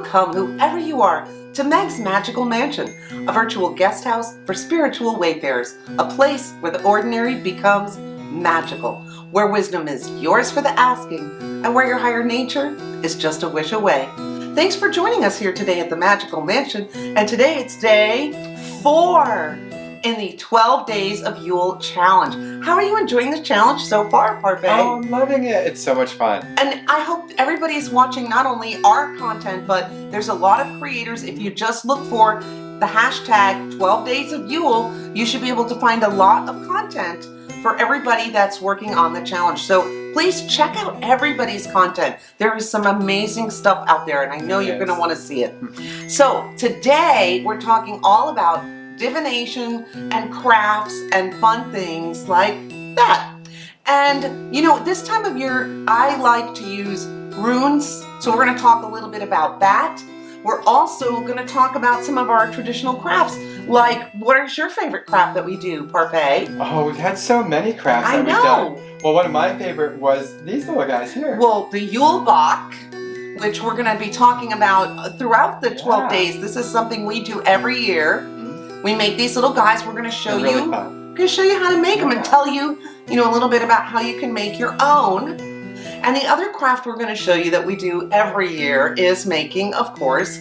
Come, whoever you are, to Meg's Magical Mansion, a virtual guest house for spiritual wayfarers, a place where the ordinary becomes magical, where wisdom is yours for the asking, and where your higher nature is just a wish away. Thanks for joining us here today at the Magical Mansion, and today it's day 4 in the 12 Days of Yule Challenge. How are you enjoying this challenge so far, Parfait? Oh, I'm loving it. It's so much fun. And I hope everybody's watching not only our content, but there's a lot of creators. If you just look for the hashtag 12 Days of Yule, you should be able to find a lot of content for everybody that's working on the challenge. So please check out everybody's content. There is some amazing stuff out there, and I know you're going to want to see it. So today we're talking all about divination and crafts and fun things like that. And you know, this time of year I like to use runes, so we're going to talk a little bit about that. We're also going to talk about some of our traditional crafts. Like, what is your favorite craft that we do, Parfait? Oh, we've had so many crafts that we've done. Well, one of my favorite was these little guys here. Well, the Yulebok, which we're going to be talking about throughout the 12 days. This is something we do every year. We make these little guys. We're going to show you. We're going to show you how to make them and tell you, a little bit about how you can make your own. And the other craft we're going to show you that we do every year is making, of course,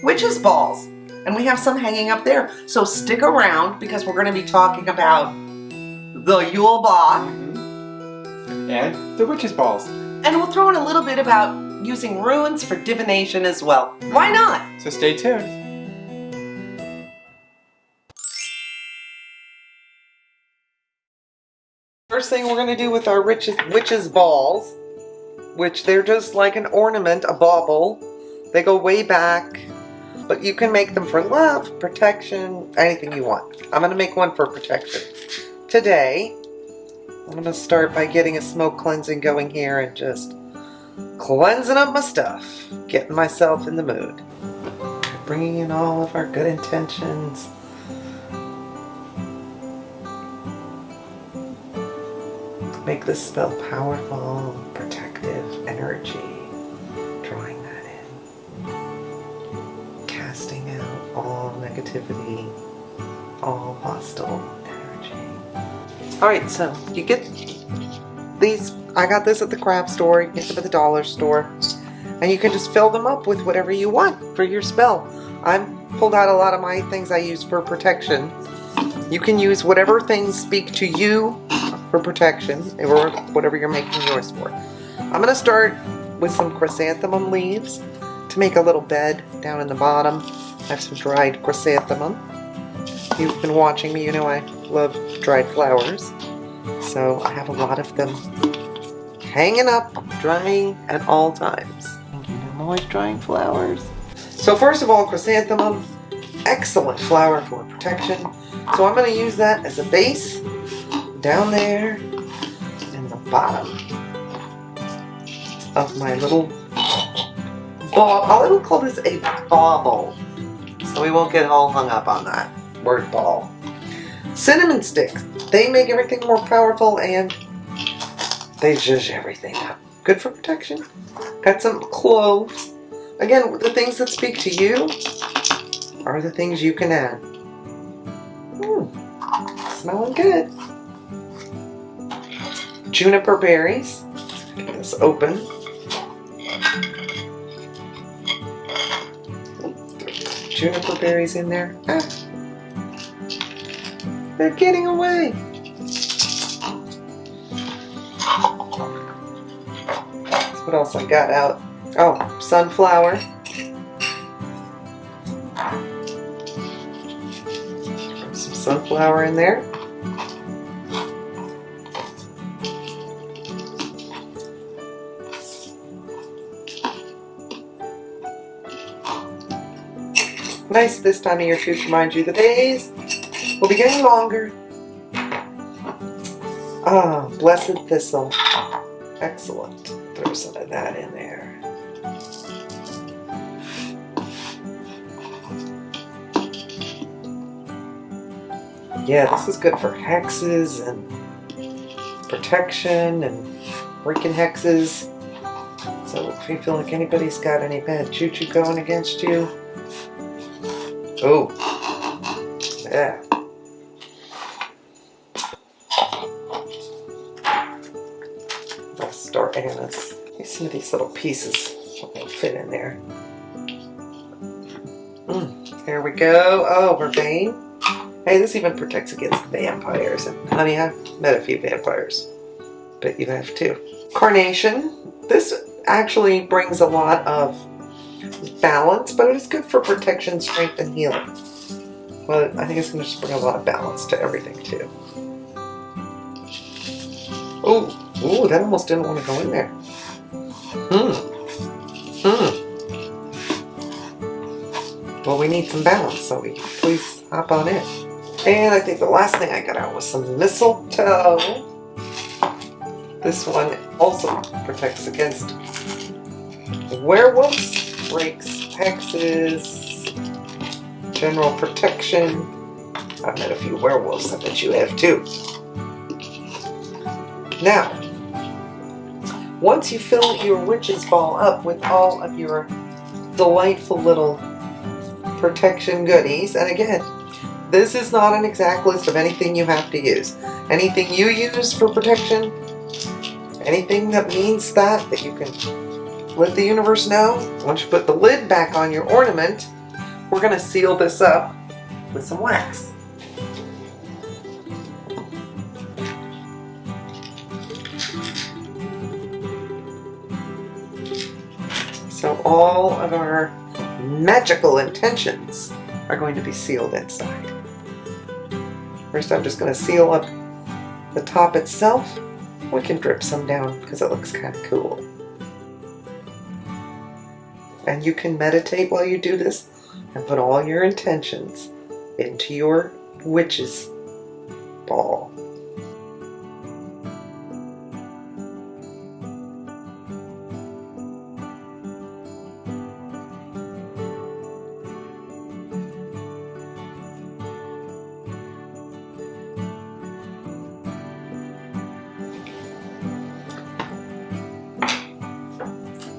witches balls. And we have some hanging up there. So stick around because we're going to be talking about the Yulebok and the witches balls. And we'll throw in a little bit about using runes for divination as well. Why not? So stay tuned. First thing we're going to do with our witches balls, which they're just like an ornament, a bauble. They go way back, but you can make them for love, protection, anything you want. I'm going to make one for protection. Today, I'm going to start by getting a smoke cleansing going here and just cleansing up my stuff, getting myself in the mood. Bringing in all of our good intentions. Make this spell powerful, protective energy. Drawing that in. Casting out all negativity, all hostile energy. Alright, so you get these. I got this at the craft store. You get them at the dollar store. And you can just fill them up with whatever you want for your spell. I pulled out a lot of my things I use for protection. You can use whatever things speak to you for protection, or whatever you're making yours for. I'm going to start with some chrysanthemum leaves to make a little bed down in the bottom. I have some dried chrysanthemum. You've been watching me, you know I love dried flowers. So I have a lot of them hanging up, drying at all times. I'm always drying flowers. So first of all, chrysanthemum, excellent flower for protection. So I'm going to use that as a base down there in the bottom of my little ball. I will call this a bauble, so we won't get all hung up on that word ball. Cinnamon sticks. They make everything more powerful and they zhuzh everything up. Good for protection. Got some cloves. Again, the things that speak to you are the things you can add. Smelling good. Juniper berries. Get this open. Juniper berries in there. They're getting away. What else I got out? Oh, sunflower. Some sunflower in there. Nice this time of year too to remind you the days will be getting longer. Ah, blessed thistle. Excellent. Throw some of that in there. Yeah, this is good for hexes and protection and breaking hexes. So if you feel like anybody's got any bad juju going against you. Oh, yeah. I'll start adding this. Some of these little pieces will fit in there. Here we go. Oh, vervain. Hey, this even protects against vampires. And honey, I've met a few vampires. But you have too. Carnation. This actually brings a lot of balance, but it is good for protection, strength, and healing. But I think it's going to just bring a lot of balance to everything too. Oh, that almost didn't want to go in there. Well, we need some balance, so we please hop on in. And I think the last thing I got out was some mistletoe. This one also protects against werewolves, breaks hexes, general protection. I've met a few werewolves, I bet you have too. Now, once you fill your witch's ball up with all of your delightful little protection goodies, and again, this is not an exact list of anything you have to use. Anything you use for protection, anything that means that you can let the universe know. Once you put the lid back on your ornament, we're going to seal this up with some wax. So all of our magical intentions are going to be sealed inside. First, I'm just going to seal up the top itself. We can drip some down because it looks kind of cool. And you can meditate while you do this and put all your intentions into your witch's ball.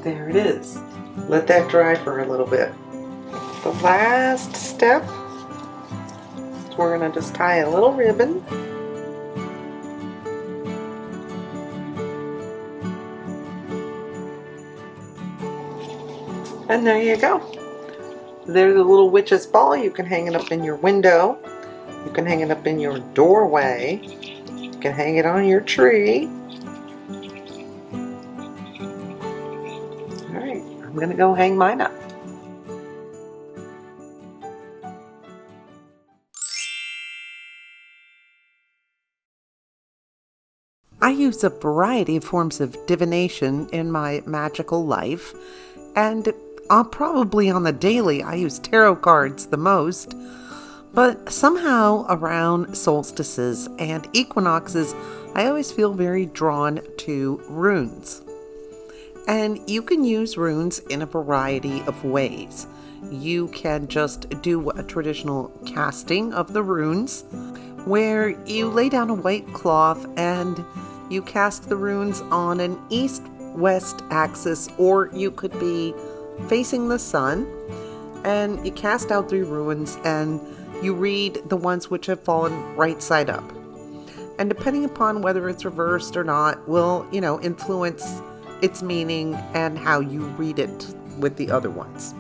There it is. Let that dry for a little bit. The last step, we're going to just tie a little ribbon. And there you go. There's a little witch's ball. You can hang it up in your window. You can hang it up in your doorway. You can hang it on your tree. I'm going to go hang mine up. I use a variety of forms of divination in my magical life, and probably on the daily I use tarot cards the most, but somehow around solstices and equinoxes I always feel very drawn to runes. And you can use runes in a variety of ways. You can just do a traditional casting of the runes, where you lay down a white cloth and you cast the runes on an east-west axis, or you could be facing the sun, and you cast out 3 runes and you read the ones which have fallen right side up. And depending upon whether it's reversed or not will, influence its meaning and how you read it with the other ones.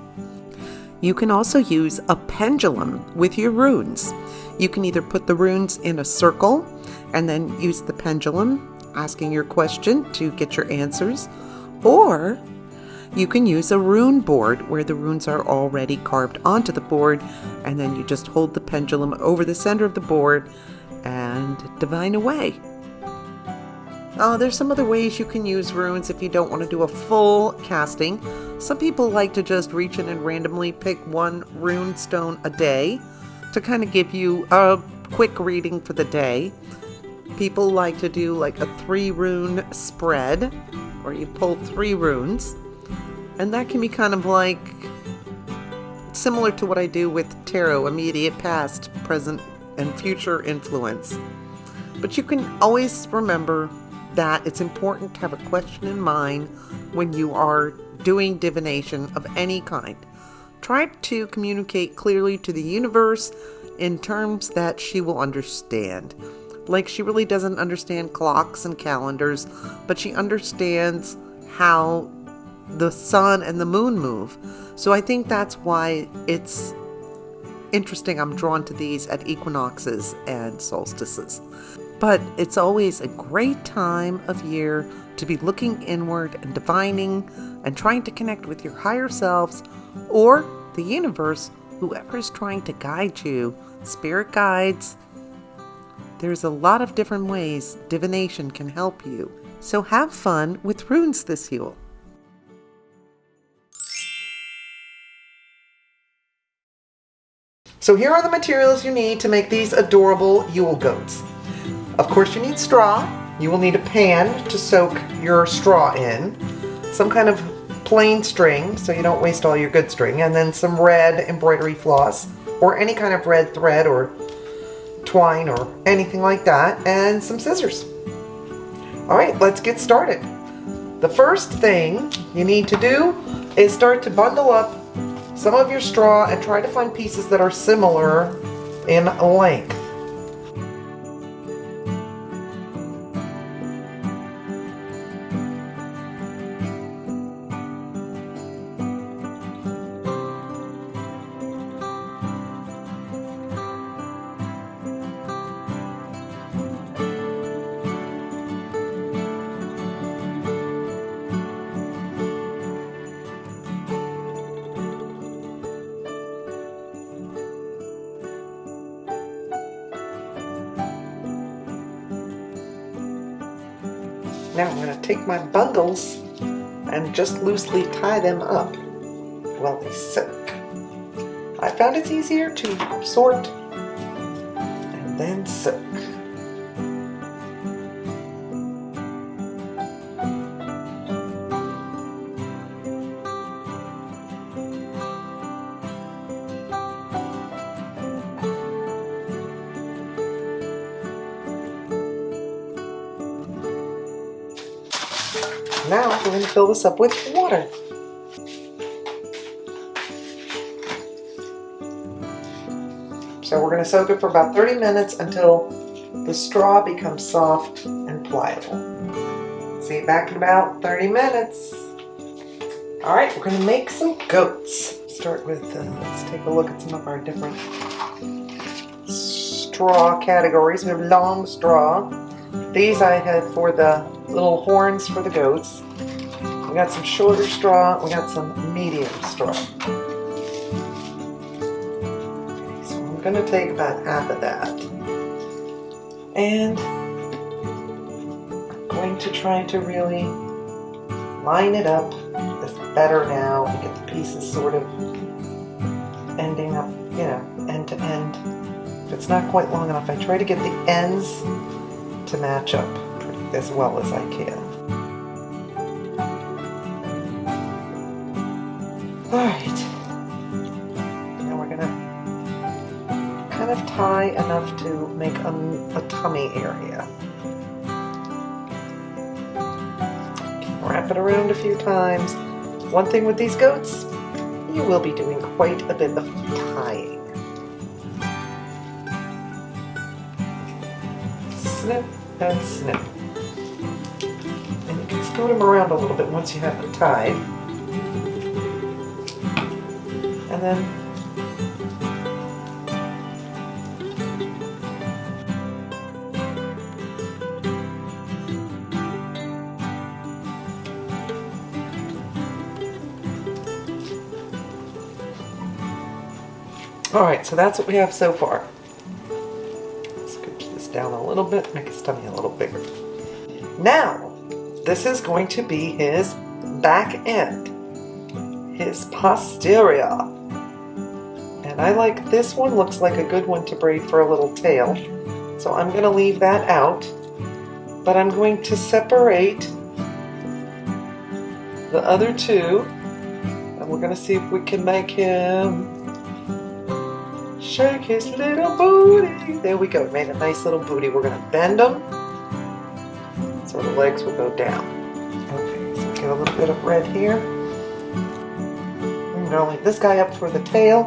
You can also use a pendulum with your runes. You can either put the runes in a circle and then use the pendulum, asking your question to get your answers, or you can use a rune board where the runes are already carved onto the board, and then you just hold the pendulum over the center of the board and divine away. There's some other ways you can use runes if you don't want to do a full casting. Some people like to just reach in and randomly pick 1 rune stone a day to kind of give you a quick reading for the day. People like to do like a 3 rune spread, where you pull 3 runes, and that can be kind of like similar to what I do with tarot: immediate, past, present, and future influence. But you can always remember that it's important to have a question in mind when you are doing divination of any kind. Try to communicate clearly to the universe in terms that she will understand. Like, she really doesn't understand clocks and calendars, but she understands how the sun and the moon move. So I think that's why it's interesting I'm drawn to these at equinoxes and solstices. But it's always a great time of year to be looking inward and divining and trying to connect with your higher selves or the universe, whoever is trying to guide you, spirit guides. There's a lot of different ways divination can help you. So have fun with runes this Yule. So here are the materials you need to make these adorable Yule Goats. Of course, you need straw. You will need a pan to soak your straw in, some kind of plain string so you don't waste all your good string, and then some red embroidery floss or any kind of red thread or twine or anything like that, and some scissors. All right, let's get started. The first thing you need to do is start to bundle up some of your straw and try to find pieces that are similar in length. Now I'm going to take my bundles and just loosely tie them up while they soak. I found it's easier to sort and then soak. Now we're going to fill this up with water. So we're going to soak it for about 30 minutes until the straw becomes soft and pliable. See you back in about 30 minutes. All right, we're going to make some goats. Start with, let's take a look at some of our different straw categories. We have long straw. These I had for the little horns for the goats. We got some shorter straw. We got some medium straw. Okay, so I'm going to take about half of that. And I'm going to try to really line it up this better now and get the pieces sort of ending up, you know, end to end. If it's not quite long enough, I try to get the ends to match up as well as I can. Alright, now we're going to kind of tie enough to make a tummy area. Wrap it around a few times. One thing with these goats, you will be doing quite a bit of tying. Snip and snip. And you can scoot them around a little bit once you have them tied. And then alright, so that's what we have so far. Scooch this down a little bit, make his tummy a little bigger. Now, this is going to be his back end, his posterior. And I like this one, looks like a good one to braid for a little tail. So I'm going to leave that out, but I'm going to separate the other two, and we're going to see if we can make him Shake his little booty. There we go. Made a nice little booty. We're going to bend them so the legs will go down. Okay, so get a little bit of red here. I'm going to leave this guy up for the tail.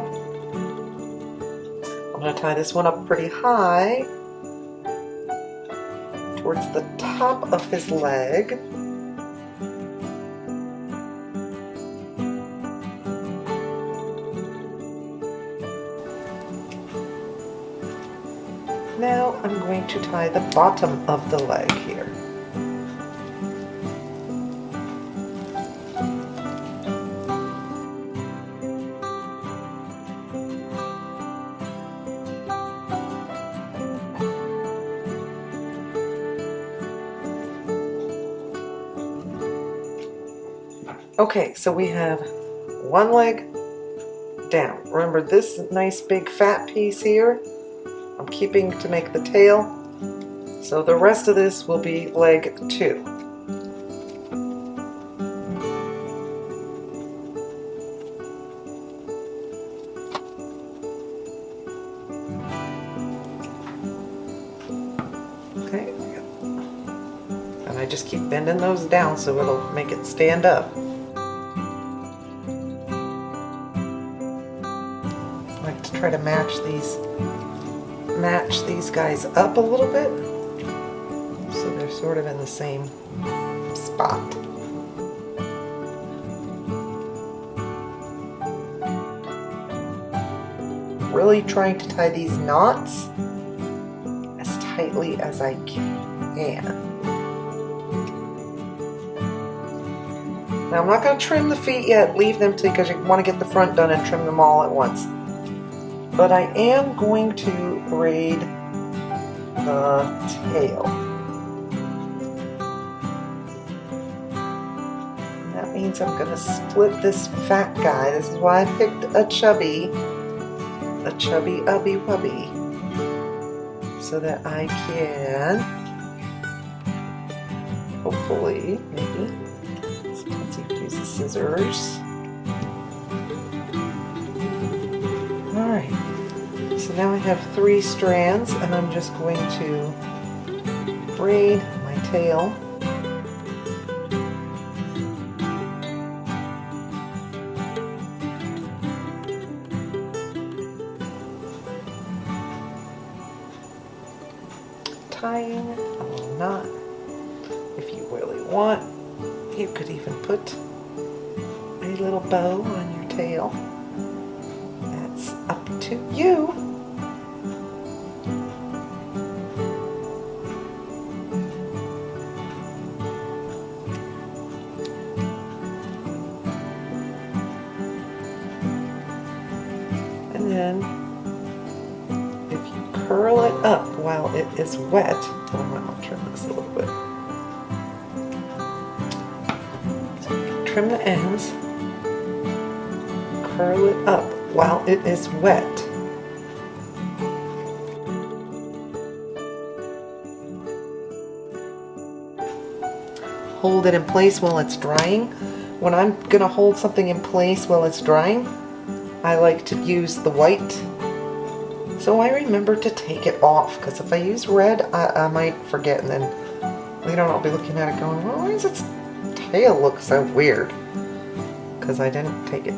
I'm going to tie this one up pretty high towards the top of his leg. Now I'm going to tie the bottom of the leg here. Okay, so we have one leg down. Remember this nice big fat piece here? I'm keeping to make the tail. So the rest of this will be leg 2. Okay, and I just keep bending those down so it'll make it stand up. Try to match these guys up a little bit so they're sort of in the same spot. Really trying to tie these knots as tightly as I can. Now I'm not going to trim the feet yet, leave them because you want to get the front done and trim them all at once. But I am going to braid the tail. And that means I'm going to split this fat guy. This is why I picked a chubby ubby wubby, so that I can hopefully, maybe, so let's see if I use the scissors. Alright, so now I have 3 strands and I'm just going to braid my tail. Tying a little knot. If you really want, you could even put a little bow on your tail. Up to you. And then if you curl it up while it is wet, I'll trim this a little bit. So you can trim the ends, curl it up while it is wet. Hold it in place while it's drying. When I'm going to hold something in place while it's drying, I like to use the white. So I remember to take it off, because if I use red, I might forget, and then later on I'll be looking at it going, well, why does its tail look so weird? Because I didn't take it,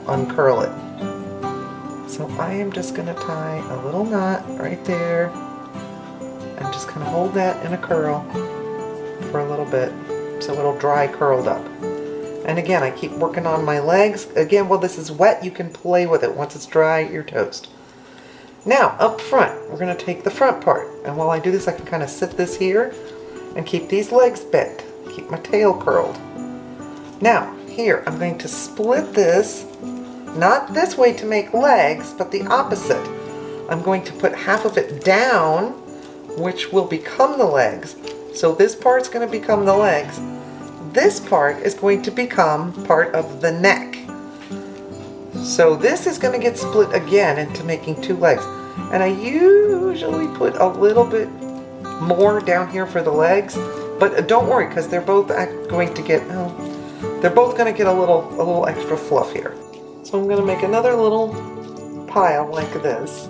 uncurl it. So I am just going to tie a little knot right there. I'm just going to hold that in a curl for a little bit so it'll dry curled up. And again, I keep working on my legs. Again, while this is wet, you can play with it. Once it's dry, you're toast. Now, up front, we're going to take the front part. And while I do this, I can kind of sit this here and keep these legs bent. Keep my tail curled. Now, here, I'm going to split this. Not this way to make legs, but the opposite. I'm going to put half of it down, which will become the legs. So this part's going to become the legs. This part is going to become part of the neck. So this is going to get split again into making 2 legs. And I usually put a little bit more down here for the legs, but don't worry, because they're both going to get, a little extra fluff here. So I'm going to make another little pile like this.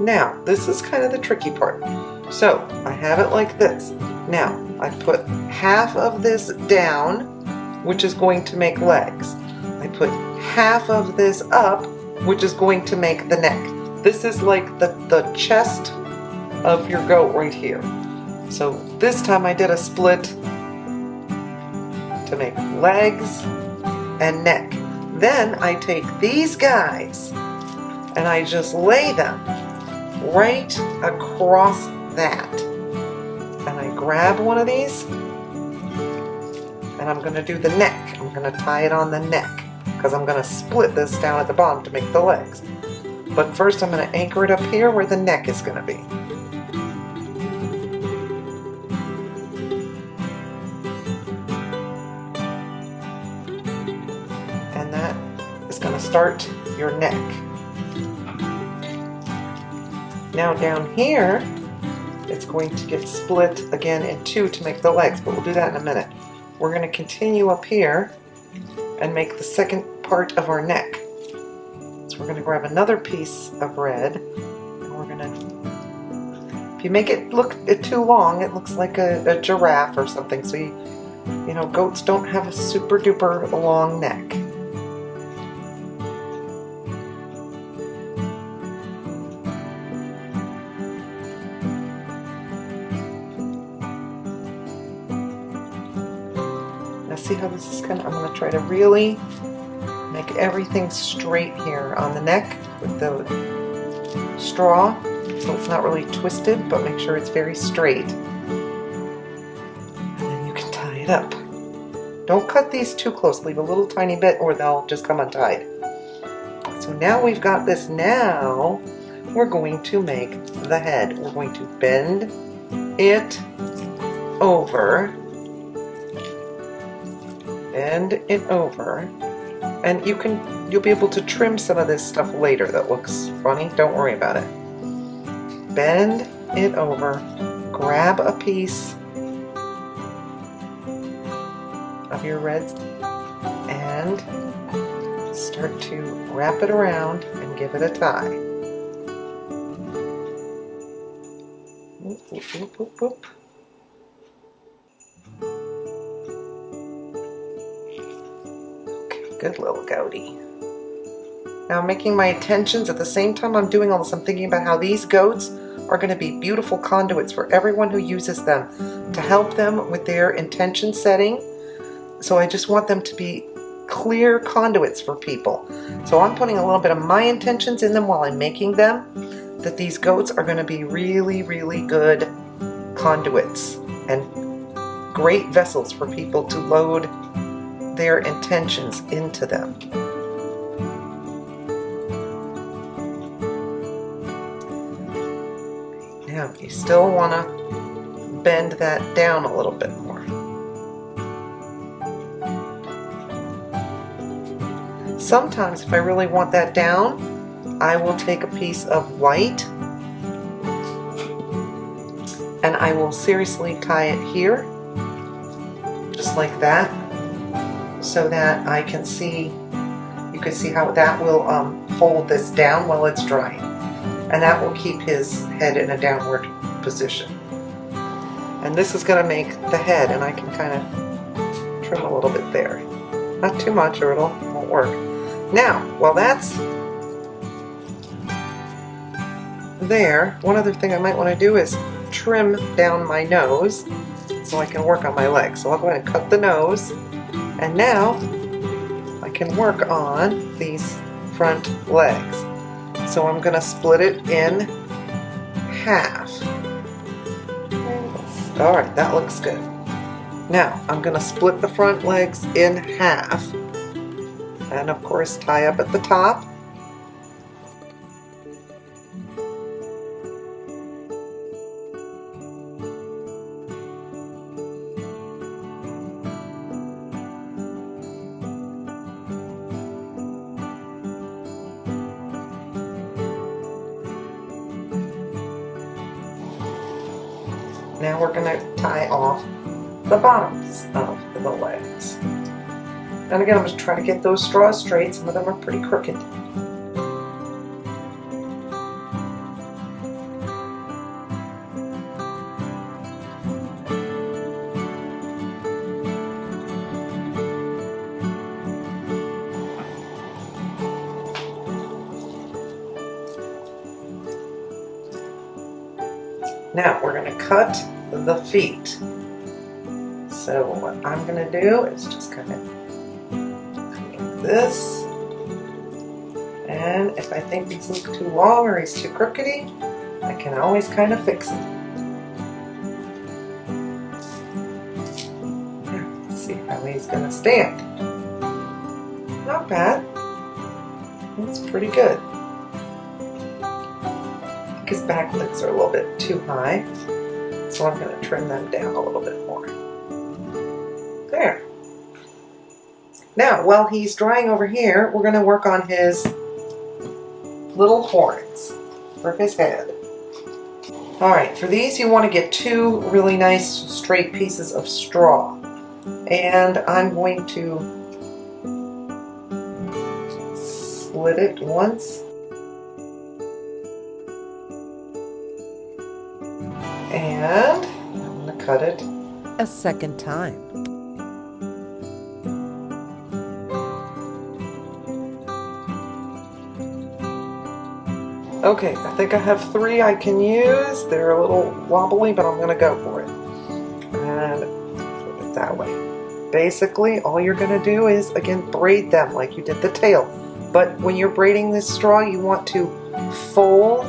Now, this is kind of the tricky part. So, I have it like this. Now, I put half of this down, which is going to make legs. I put half of this up, which is going to make the neck. This is like the chest of your goat right here. So this time I did a split to make legs and neck. Then I take these guys and I just lay them right across that. And I grab one of these and I'm going to do the neck. I'm going to tie it on the neck because I'm going to split this down at the bottom to make the legs. But first I'm going to anchor it up here where the neck is going to be. And that is going to start your neck. Now down here, it's going to get split again in two to make the legs, but we'll do that in a minute. We're going to continue up here and make the second part of our neck. So we're going to grab another piece of red, and we're going to, if you make it look too long, it looks like a giraffe or something. So you know, goats don't have a super duper long neck. See how this is I'm going to try to really make everything straight here on the neck with the straw, so it's not really twisted, but make sure it's very straight. And then you can tie it up. Don't cut these too close, leave a little tiny bit or they'll just come untied. So now we've got this. Now we're going to make the head. We're going to bend it over. Bend it over, and you'll be able to trim some of this stuff later that looks funny. Don't worry about it. Bend it over, grab a piece of your red and start to wrap it around and give it a tie. Whoop, whoop, whoop, whoop, whoop. Good little goatie. Now I'm making my intentions at the same time I'm doing all this. I'm thinking about how these goats are going to be beautiful conduits for everyone who uses them to help them with their intention setting. So I just want them to be clear conduits for people. So I'm putting a little bit of my intentions in them while I'm making them, that these goats are going to be really, really good conduits and great vessels for people to load their intentions into them. Now, you still want to bend that down a little bit more. Sometimes, if I really want that down, I will take a piece of white and I will seriously tie it here, just like that. So that I can see, you can see how that will hold this down while it's drying. And that will keep his head in a downward position. And this is going to make the head, and I can kind of trim a little bit there. Not too much or it won't work. Now, while that's there, one other thing I might want to do is trim down my nose so I can work on my legs. So I'll go ahead and cut the nose. And now I can work on these front legs. So I'm going to split it in half. Alright, that looks good. Now I'm going to split the front legs in half. And of course tie up at the top. Now we're going to tie off the bottoms of the legs. And again, I'm just trying to get those straws straight. Some of them are pretty crooked. Now we're going to cut the feet. So what I'm going to do is just kind of make this. And if I think these look too long or he's too crookedy, I can always kind of fix it. Now, let's see how he's going to stand. Not bad. That's pretty good. I think his back legs are a little bit too high, so I'm going to trim them down a little bit more. There. Now, while he's drying over here, we're going to work on his little horns for his head. Alright, for these you want to get 2 really nice straight pieces of straw. And I'm going to split it once. And I'm going to cut it a second time. Okay, I think I have 3 I can use. They're a little wobbly, but I'm going to go for it. And flip it that way. Basically, all you're going to do is, again, braid them like you did the tail. But when you're braiding this straw, you want to fold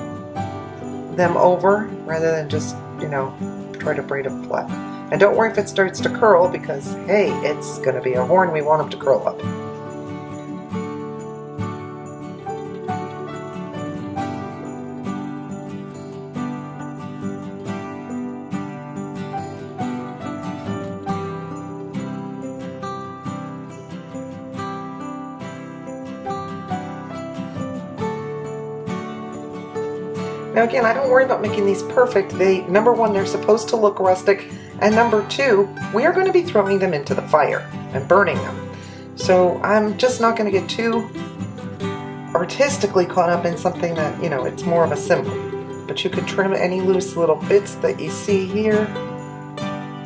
them over rather than just, you know, try to braid them flat. And don't worry if it starts to curl because, hey, it's going to be a horn. We want them to curl up. Now again, I don't worry about making these perfect. Number 1, they're supposed to look rustic, and number 2, we are going to be throwing them into the fire and burning them. So I'm just not going to get too artistically caught up in something that, you know, it's more of a symbol. But you could trim any loose little bits that you see here.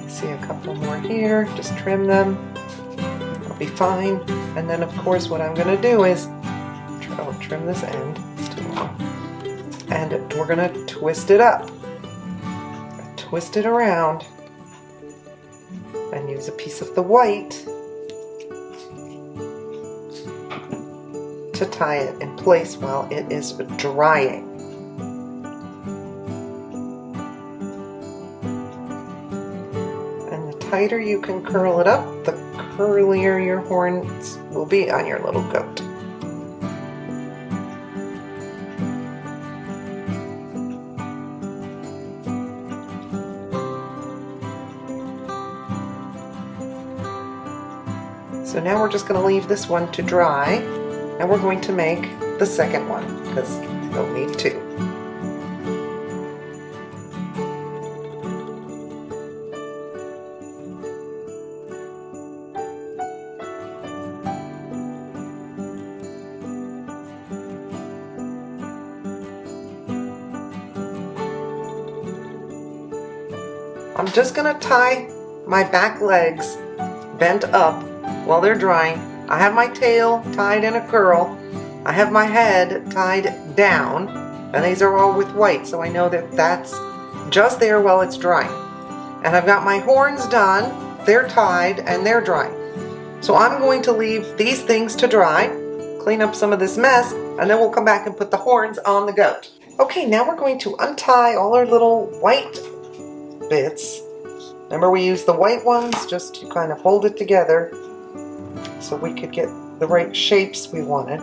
See a couple more here, just trim them. It'll be fine. And then of course what I'm going to do is trim this end. It's too long. And we're going to twist it up. Twist it around and use a piece of the white to tie it in place while it is drying. And the tighter you can curl it up, the curlier your horns will be on your little goat. So now we're just going to leave this one to dry, and we're going to make the second one because we'll need 2. I'm just going to tie my back legs bent up while they're drying. I have my tail tied in a curl. I have my head tied down, and these are all with white, so I know that that's just there while it's drying. And I've got my horns done. They're tied and they're drying. So I'm going to leave these things to dry, clean up some of this mess, and then we'll come back and put the horns on the goat. Okay, now we're going to untie all our little white bits. Remember, we used the white ones just to kind of hold it together so we could get the right shapes we wanted.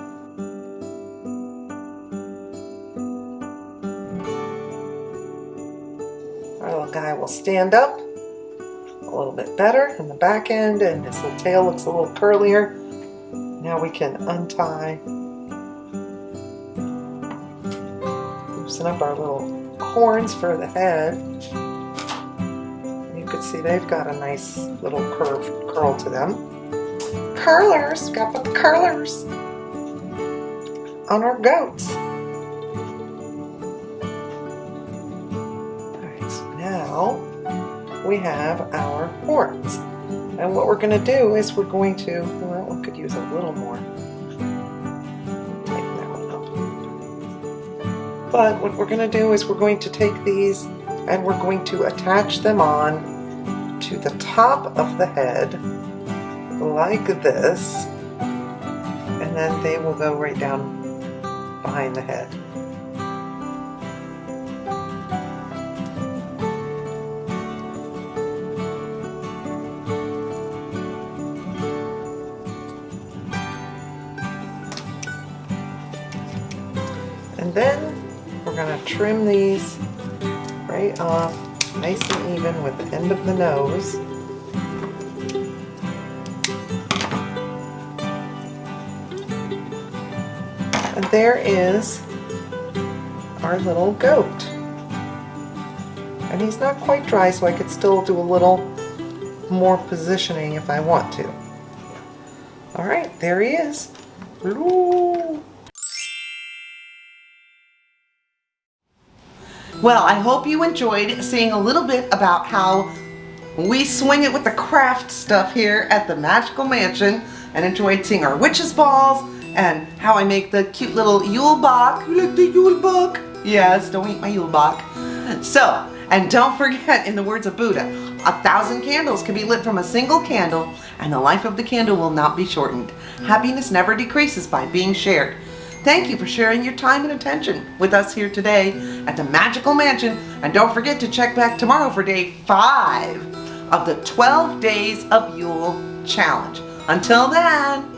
Our little guy will stand up a little bit better in the back end, and his little tail looks a little curlier. Now we can untie, loosen up our little horns for the head. You can see they've got a nice little curl to them. Curlers, got to put the curlers on our goats. Alright, so now we have our horns. And what we're going to do is we're going to, well, we could use a little more. Tighten that one up. But what we're going to do is we're going to take these and we're going to attach them on to the top of the head like this, and then they will go right down behind the head. And then we're going to trim these right off nice and even with the end of the nose. And there is our little goat. And he's not quite dry, so I could still do a little more positioning if I want to. All right, there he is. Hello. Well, I hope you enjoyed seeing a little bit about how we swing it with the craft stuff here at the Magical Mansion, and enjoyed seeing our witches balls and how I make the cute little Yulebok. You like the Yulebok? Yes, don't eat my Yulebok. So, and don't forget, in the words of Buddha, 1,000 candles can be lit from a single candle, and the life of the candle will not be shortened. Happiness never decreases by being shared. Thank you for sharing your time and attention with us here today at the Magical Mansion. And don't forget to check back tomorrow for day 5 of the 12 Days of Yule Challenge. Until then,